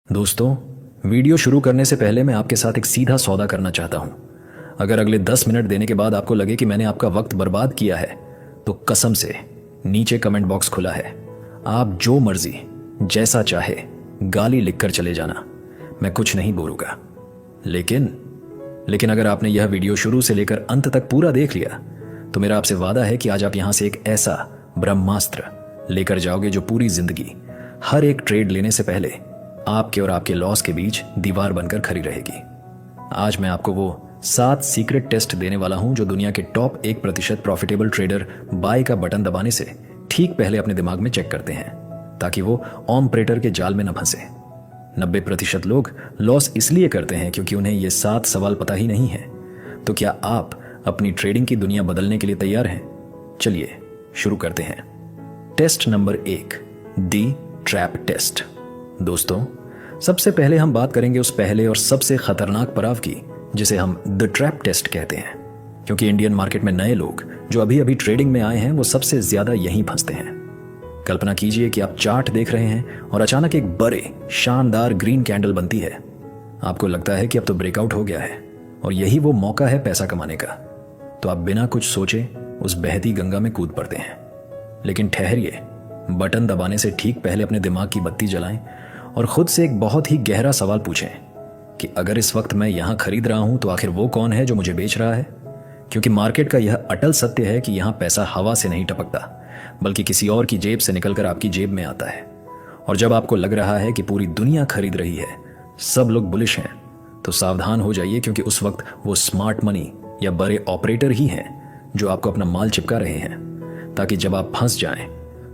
दोस्तों, वीडियो शुरू करने से पहले मैं आपके साथ एक सीधा सौदा करना चाहता हूं। अगर अगले 10 मिनट देने के बाद आपको लगे कि मैंने आपका वक्त बर्बाद किया है तो कसम से नीचे कमेंट बॉक्स खुला है। आप जो मर्जी जैसा चाहे गाली लिखकर चले जाना, मैं कुछ नहीं बोलूंगा। लेकिन अगर आपने यह वीडियो शुरू से लेकर अंत तक पूरा देख लिया तो मेरा आपसे वादा है कि आज आप यहां से एक ऐसा ब्रह्मास्त्र लेकर जाओगे जो पूरी जिंदगी हर एक ट्रेड लेने से पहले आपके और आपके लॉस के बीच दीवार बनकर खड़ी रहेगी। आज मैं आपको वो 7 सीक्रेट टेस्ट देने वाला हूं जो दुनिया के टॉप 1% प्रॉफिटेबल ट्रेडर बाय का बटन दबाने से ठीक पहले अपने दिमाग में चेक करते हैं ताकि वो ऑपरेटर के जाल में न फंसे। 90% लोग लॉस इसलिए करते हैं क्योंकि उन्हें ये 7 सवाल पता ही नहीं है। तो क्या आप अपनी ट्रेडिंग की दुनिया बदलने के लिए तैयार हैं? चलिए शुरू करते हैं। टेस्ट नंबर 1, दी ट्रैप टेस्ट। दोस्तों, सबसे पहले हम बात करेंगे उस पहले और सबसे खतरनाक पड़ाव की जिसे हम द ट्रैप टेस्ट कहते हैं, क्योंकि इंडियन मार्केट में नए लोग जो अभी अभी ट्रेडिंग में आए हैं वो सबसे ज्यादा यहीं फंसते हैं। कल्पना कीजिए कि आप चार्ट देख रहे हैं और अचानक एक बड़े शानदार ग्रीन कैंडल बनती है। आपको लगता है कि अब तो ब्रेकआउट हो गया है और यही वो मौका है पैसा कमाने का। तो आप बिना कुछ सोचे उस बहती गंगा में कूद पड़ते हैं। लेकिन ठहरिए, बटन दबाने से ठीक पहले अपने दिमाग की बत्ती जलाएं और खुद से एक बहुत ही गहरा सवाल पूछें कि अगर इस वक्त मैं यहां खरीद रहा हूं तो आखिर वो कौन है जो मुझे बेच रहा है? क्योंकि मार्केट का यह अटल सत्य है कि यहां पैसा हवा से नहीं टपकता बल्कि किसी और की जेब से निकलकर आपकी जेब में आता है। और जब आपको लग रहा है कि पूरी दुनिया खरीद रही है, सब लोग बुलिश हैं, तो सावधान हो जाइए, क्योंकि उस वक्त वो स्मार्ट मनी या बड़े ऑपरेटर ही हैं जो आपको अपना माल चिपका रहे हैं ताकि जब आप फंस जाएं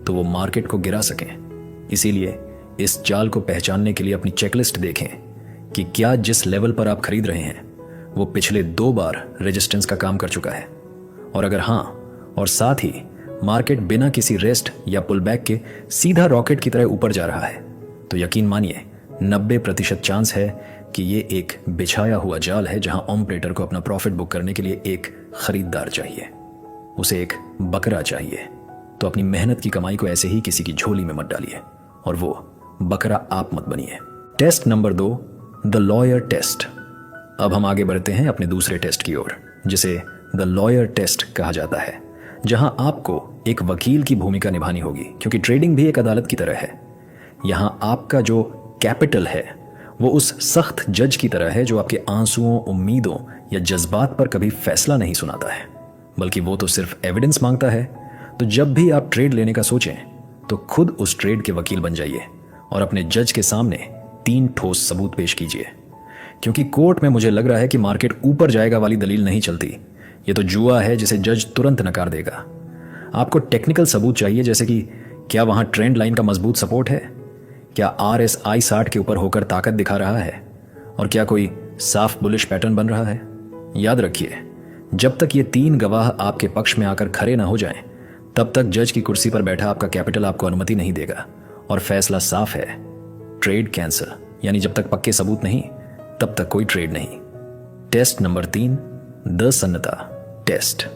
तो वो मार्केट को गिरा सकें। इसीलिए इस जाल को पहचानने के लिए अपनी चेकलिस्ट देखें कि क्या जिस लेवल पर आप खरीद रहे हैं वो पिछले 2 बार रेजिस्टेंस का काम कर चुका है, और अगर हाँ, और साथ ही मार्केट बिना किसी रेस्ट या पुल बैक के सीधा रॉकेट की तरह ऊपर जा रहा है, तो यकीन मानिए 90% चांस है कि ये एक बिछाया हुआ जाल है जहां ऑपरेटर को अपना प्रॉफिट बुक करने के लिए एक खरीदार चाहिए, उसे एक बकरा चाहिए। तो अपनी मेहनत की कमाई को ऐसे ही किसी की झोली में मत डालिए और वो बकरा आप मत बनिए। Test number 2, the lawyer test. अब हम आगे बढ़ते हैं अपने दूसरे टेस्ट की ओर, जिसे द लॉयर टेस्ट कहा जाता है, जहां आपको एक वकील की भूमिका निभानी होगी, क्योंकि ट्रेडिंग भी एक अदालत की तरह है। यहां आपका जो कैपिटल है वो उस सख्त जज की तरह है जो आपके आंसुओं, उम्मीदों या जज्बात पर कभी फैसला नहीं सुनाता है, बल्कि वो तो सिर्फ एविडेंस मांगता है। तो जब भी आप ट्रेड लेने का सोचें तो खुद उस ट्रेड के वकील बन जाइए और अपने जज के सामने 3 ठोस सबूत पेश कीजिए, क्योंकि कोर्ट में मुझे लग रहा है कि मार्केट ऊपर जाएगा वाली दलील नहीं चलती। ये तो जुआ है जिसे जज तुरंत नकार देगा। आपको टेक्निकल सबूत चाहिए, जैसे कि क्या वहां ट्रेंड लाइन का मजबूत सपोर्ट है, क्या RSI 60 के ऊपर होकर ताकत दिखा रहा है, और क्या कोई साफ बुलिश पैटर्न बन रहा है। याद रखिए, जब तक ये 3 गवाह आपके पक्ष में आकर खड़े ना हो जाएं, तब तक जज की कुर्सी पर बैठा आपका कैपिटल आपको अनुमति नहीं देगा। और फैसला साफ है, ट्रेड कैंसिल। यानी जब तक पक्के सबूत नहीं तब तक कोई ट्रेड नहीं। टेस्ट नंबर 3, द सन्नता टेस्ट।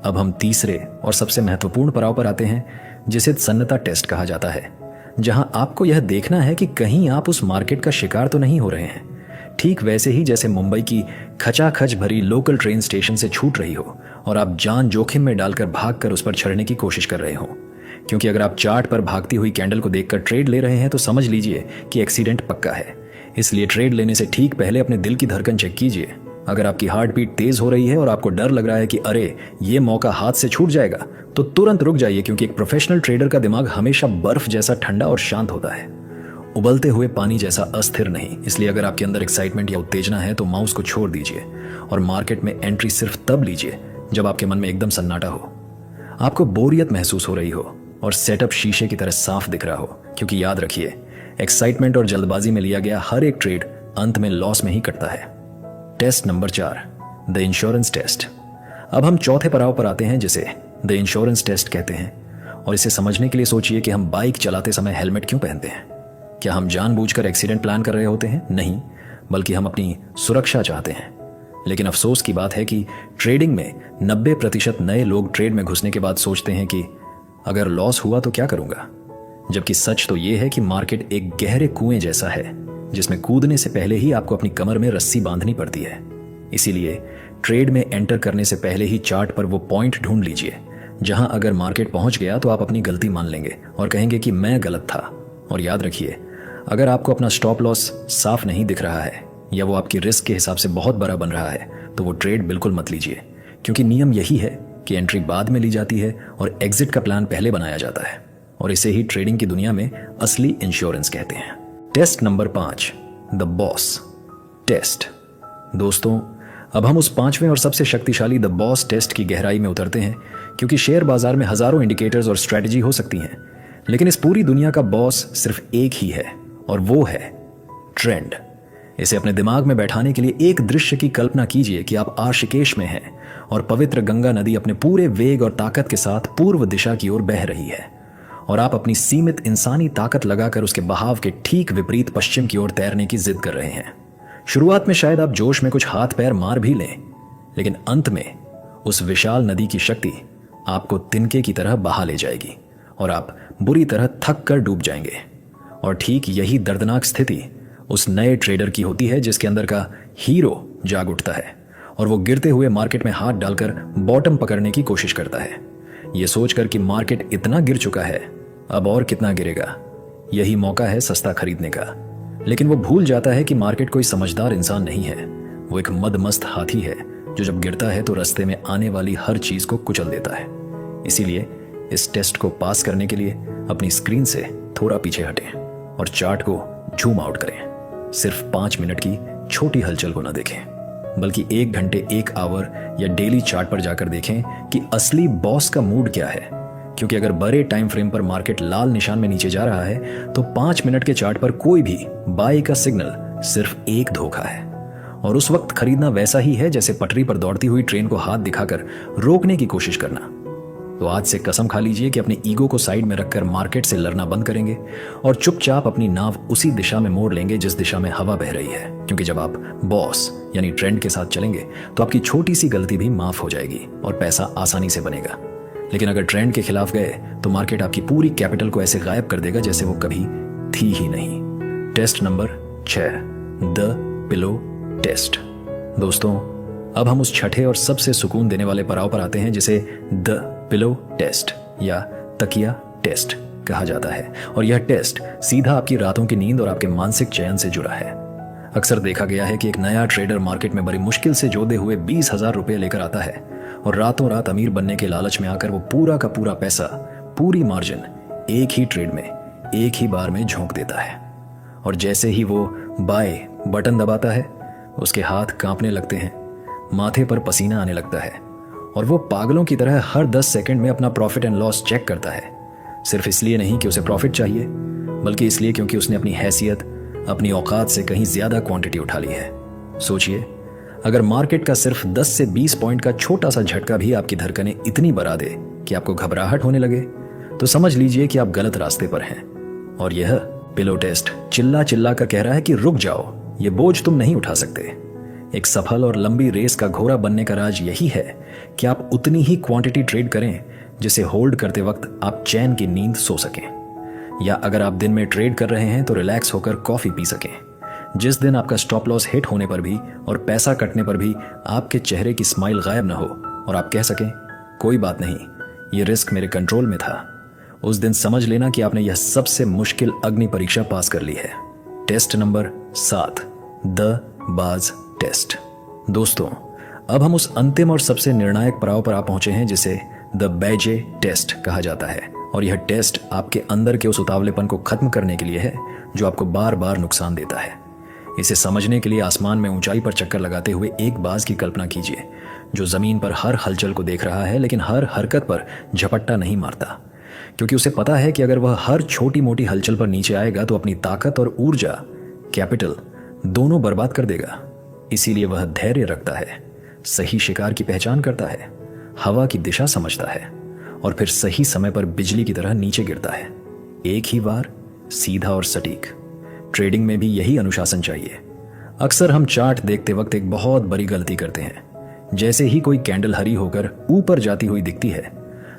अब हम तीसरे और सबसे महत्वपूर्ण पड़ाव पर आते हैं, जिसे सन्नता टेस्ट कहा जाता है, जहां आपको यह देखना है कि कहीं आप उस मार्केट का शिकार तो नहीं हो रहे हैं, ठीक वैसे ही जैसे मुंबई की खचाखच भरी लोकल ट्रेन स्टेशन से छूट रही हो और आप जान जोखिम में डालकर भागकर उस पर चढ़ने की कोशिश कर रहे हो। क्योंकि अगर आप चार्ट पर भागती हुई कैंडल को देखकर ट्रेड ले रहे हैं तो समझ लीजिए कि एक्सीडेंट पक्का है। इसलिए ट्रेड लेने से ठीक पहले अपने दिल की धड़कन चेक कीजिए। अगर आपकी हार्ट बीट तेज हो रही है और आपको डर लग रहा है कि अरे ये मौका हाथ से छूट जाएगा, तो तुरंत रुक जाइए, क्योंकि एक प्रोफेशनल ट्रेडर का दिमाग हमेशा बर्फ जैसा ठंडा और शांत होता है, उबलते हुए पानी जैसा अस्थिर नहीं। इसलिए अगर आपके अंदर एक्साइटमेंट या उत्तेजना है तो माउस को छोड़ दीजिए और मार्केट में एंट्री सिर्फ तब लीजिए जब आपके मन में एकदम सन्नाटा हो, आपको बोरियत महसूस हो रही हो और सेटअप शीशे की तरह साफ दिख रहा हो। क्योंकि याद रखिए, एक्साइटमेंट और जल्दबाजी में लिया गया हर एक ट्रेड अंत में लॉस में ही कटता है। Test number 4, the insurance test. अब हम चौथे पड़ाव पर आते हैं, जिसे द इंश्योरेंस टेस्ट कहते हैं। और इसे समझने के लिए सोचिए कि हम बाइक चलाते समय हेलमेट क्यों पहनते हैं। क्या हम जानबूझकर एक्सीडेंट प्लान कर रहे होते हैं? नहीं, बल्कि हम अपनी सुरक्षा चाहते हैं। लेकिन अफसोस की बात है कि ट्रेडिंग में 90% नए लोग ट्रेड में घुसने के बाद सोचते हैं कि अगर लॉस हुआ तो क्या करूंगा, जबकि सच तो यह है कि मार्केट एक गहरे कुएं जैसा है जिसमें कूदने से पहले ही आपको अपनी कमर में रस्सी बांधनी पड़ती है। इसीलिए ट्रेड में एंटर करने से पहले ही चार्ट पर वो पॉइंट ढूंढ लीजिए जहां अगर मार्केट पहुंच गया तो आप अपनी गलती मान लेंगे और कहेंगे कि मैं गलत था। और याद रखिए, अगर आपको अपना स्टॉप लॉस साफ नहीं दिख रहा है या वो आपकी रिस्क के हिसाब से बहुत बड़ा बन रहा है तो वो ट्रेड बिल्कुल मत लीजिए, क्योंकि नियम यही है कि एंट्री बाद में ली जाती है और एग्जिट का प्लान पहले बनाया जाता है। और इसे ही ट्रेडिंग की दुनिया में असली इंश्योरेंस कहते हैं। Test number 5, the boss test. दोस्तों, अब हम उस 5वें और सबसे शक्तिशाली द बॉस टेस्ट की गहराई में उतरते हैं, क्योंकि शेयर बाजार में हजारों इंडिकेटर्स और स्ट्रेटजी हो सकती हैं, लेकिन इस पूरी दुनिया का बॉस सिर्फ एक ही है और वो है ट्रेंड। इसे अपने दिमाग में बैठाने के लिए एक दृश्य की कल्पना कीजिए कि आप आशिकेश में हैं और पवित्र गंगा नदी अपने पूरे वेग और ताकत के साथ पूर्व दिशा की ओर बह रही है और आप अपनी सीमित इंसानी ताकत लगाकर उसके बहाव के ठीक विपरीत पश्चिम की ओर तैरने की जिद कर रहे हैं। शुरुआत में शायद आप जोश में कुछ हाथ पैर मार भी लें, लेकिन अंत में उस विशाल नदी की शक्ति आपको तिनके की तरह बहा ले जाएगी और आप बुरी तरह थक कर डूब जाएंगे। और ठीक यही दर्दनाक स्थिति उस नए ट्रेडर की होती है जिसके अंदर का हीरो जाग उठता है और वो गिरते हुए मार्केट में हाथ डालकर बॉटम पकड़ने की कोशिश करता है, ये सोचकर कि मार्केट इतना गिर चुका है, अब और कितना गिरेगा, यही मौका है सस्ता खरीदने का। लेकिन वो भूल जाता है कि मार्केट कोई समझदार इंसान नहीं है, वो एक मदमस्त हाथी है जो जब गिरता है तो रास्ते में आने वाली हर चीज को कुचल देता है। इसीलिए इस टेस्ट को पास करने के लिए अपनी स्क्रीन से थोड़ा पीछे हटें और चार्ट को जूम आउट करें। सिर्फ 5 मिनट की छोटी हलचल को न देखें, बल्कि 1 घंटे 1 आवर या डेली चार्ट पर जाकर देखें कि असली बॉस का मूड क्या है। क्योंकि अगर बड़े टाइम फ्रेम पर मार्केट लाल निशान में नीचे जा रहा है तो 5 मिनट के चार्ट पर कोई भी बाय का सिग्नल सिर्फ एक धोखा है। और उस वक्त खरीदना वैसा ही है जैसे पटरी पर दौड़ती हुई ट्रेन को हाथ दिखाकर रोकने की कोशिश करना। तो आज से कसम खा लीजिए कि अपनी ईगो को साइड में रखकर मार्केट से लड़ना बंद करेंगे और चुपचाप अपनी नाव उसी दिशा में मोड़ लेंगे जिस दिशा में हवा बह रही है। क्योंकि जब आप बॉस यानी ट्रेंड के साथ चलेंगे तो आपकी छोटी सी गलती भी माफ हो जाएगी और पैसा आसानी से बनेगा। लेकिन अगर ट्रेंड के खिलाफ गए तो मार्केट आपकी पूरी कैपिटल को ऐसे गायब कर देगा जैसे वो कभी थी ही नहीं। Test number 6, the pillow test. दोस्तों, अब हम उस छठे और सबसे सुकून देने वाले पड़ाव पर आते हैं जिसे द पिलो टेस्ट या तकिया टेस्ट कहा जाता है। और यह टेस्ट सीधा आपकी रातों की नींद और आपके मानसिक चयन से जुड़ा है। अक्सर देखा गया है कि एक नया ट्रेडर मार्केट में बड़ी मुश्किल से जोड़े हुए 20,000 रुपए लेकर आता है और रातों रात अमीर बनने के लालच में आकर वो पूरा का पूरा पैसा, पूरी मार्जिन एक ही ट्रेड में, एक ही बार में झोंक देता है। और जैसे ही वो बाय बटन दबाता है उसके हाथ कांपने लगते हैं, माथे पर पसीना आने लगता है और वो पागलों की तरह हर 10 सेकंड में अपना प्रॉफिट एंड लॉस चेक करता है। सिर्फ इसलिए नहीं कि उसे प्रॉफिट चाहिए, बल्कि इसलिए क्योंकि उसने अपनी हैसियत, अपनी औकात से कहीं ज्यादा क्वांटिटी उठा ली है। सोचिए, अगर मार्केट का सिर्फ 10 से 20 पॉइंट का छोटा सा झटका भी आपकी धड़कनें इतनी बढ़ा दे कि आपको घबराहट होने लगे, तो समझ लीजिए कि आप गलत रास्ते पर हैं। और यह पिलो टेस्ट चिल्ला चिल्ला कर कह रहा है कि रुक जाओ, ये बोझ तुम नहीं उठा सकते। एक सफल और लंबी रेस का घोड़ा बनने का राज यही है कि आप उतनी ही क्वांटिटी ट्रेड करें जिसे होल्ड करते वक्त आप चैन की नींद सो सकें, या अगर आप दिन में ट्रेड कर रहे हैं तो रिलैक्स होकर कॉफी पी सकें। जिस दिन आपका स्टॉप लॉस हिट होने पर भी और पैसा कटने पर भी आपके चेहरे की स्माइल गायब ना हो और आप कह सकें कोई बात नहीं, ये रिस्क मेरे कंट्रोल में था, उस दिन समझ लेना कि आपने यह सबसे मुश्किल अग्नि परीक्षा पास कर ली है। टेस्ट नंबर 7, द बाज टेस्ट। दोस्तों, अब हम उस अंतिम और सबसे निर्णायक पड़ाव पर आ पहुंचे हैं जिसे द बैजे टेस्ट कहा जाता है। और यह टेस्ट आपके अंदर के उस उतावलेपन को खत्म करने के लिए है जो आपको बार बार नुकसान देता है। इसे समझने के लिए आसमान में ऊंचाई पर चक्कर लगाते हुए एक बाज की कल्पना कीजिए जो जमीन पर हर हलचल को देख रहा है, लेकिन हर हरकत पर झपट्टा नहीं मारता, क्योंकि उसे पता है कि अगर वह हर छोटी मोटी हलचल पर नीचे आएगा तो अपनी ताकत और ऊर्जा, कैपिटल दोनों बर्बाद कर देगा। इसीलिए वह धैर्य रखता है, सही शिकार की पहचान करता है, हवा की दिशा समझता है और फिर सही समय पर बिजली की तरह नीचे गिरता है। एक ही बार, सीधा और सटीक। ट्रेडिंग में भी यही अनुशासन चाहिए। अक्सर हम चार्ट देखते वक्त एक बहुत बड़ी गलती करते हैं। जैसे ही कोई कैंडल हरी होकर ऊपर जाती हुई दिखती है,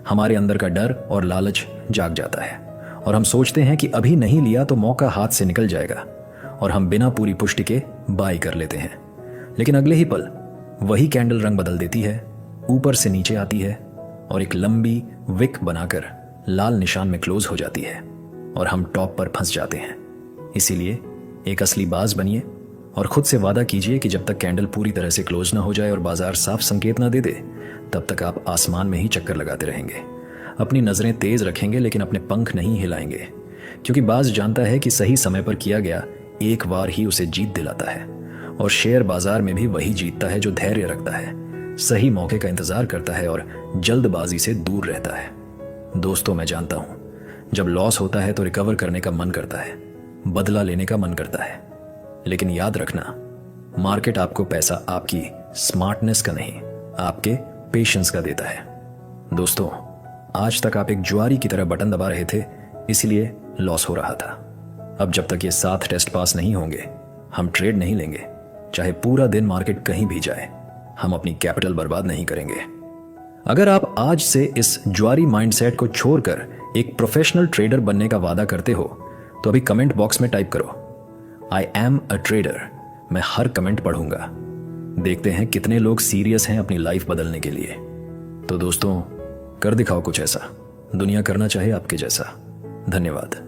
हमारे अंदर का डर और लालच जाग जाता है और हम सोचते हैं कि अभी नहीं लिया तो मौका हाथ से निकल जाएगा। और हम बिना पूरी पुष्टि के बाई कर लेते हैं। लेकिन अगले ही पल वही कैंडल रंग बदल देती है, ऊपर से नीचे आती है और एक लंबी विक बनाकर लाल निशान में क्लोज हो जाती है और हम टॉप पर फंस जाते हैं। इसीलिए एक असली बाज बनिए और खुद से वादा कीजिए कि जब तक कैंडल पूरी तरह से क्लोज ना हो जाए और बाजार साफ संकेत ना दे दे, तब तक आप आसमान में ही चक्कर लगाते रहेंगे। अपनी नजरें तेज रखेंगे लेकिन अपने पंख नहीं हिलाएंगे, क्योंकि बाज जानता है कि सही समय पर किया गया एक बार ही उसे जीत दिलाता है। और शेयर बाजार में भी वही जीतता है जो धैर्य रखता है, सही मौके का इंतजार करता है और जल्दबाजी से दूर रहता है। दोस्तों, मैं जानता हूं, जब लॉस होता है तो रिकवर करने का मन करता है, बदला लेने का मन करता है। लेकिन याद रखना, मार्केट आपको पैसा आपकी स्मार्टनेस का नहीं, आपके पेशेंस का देता है। दोस्तों, आज तक आप एक जुआरी की तरह बटन दबा रहे थे, इसलिए लॉस हो रहा था। अब जब तक ये 7 टेस्ट पास नहीं होंगे, हम ट्रेड नहीं लेंगे। चाहे पूरा दिन मार्केट कहीं भी जाए, हम अपनी कैपिटल बर्बाद नहीं करेंगे। अगर आप आज से इस जुआरी माइंडसेट को छोड़कर एक प्रोफेशनल ट्रेडर बनने का वादा करते हो, तो अभी कमेंट बॉक्स में टाइप करो, आई एम अ ट्रेडर। मैं हर कमेंट पढ़ूंगा। देखते हैं कितने लोग सीरियस हैं अपनी लाइफ बदलने के लिए। तो दोस्तों, कर दिखाओ कुछ ऐसा, दुनिया करना चाहे आपके जैसा। धन्यवाद।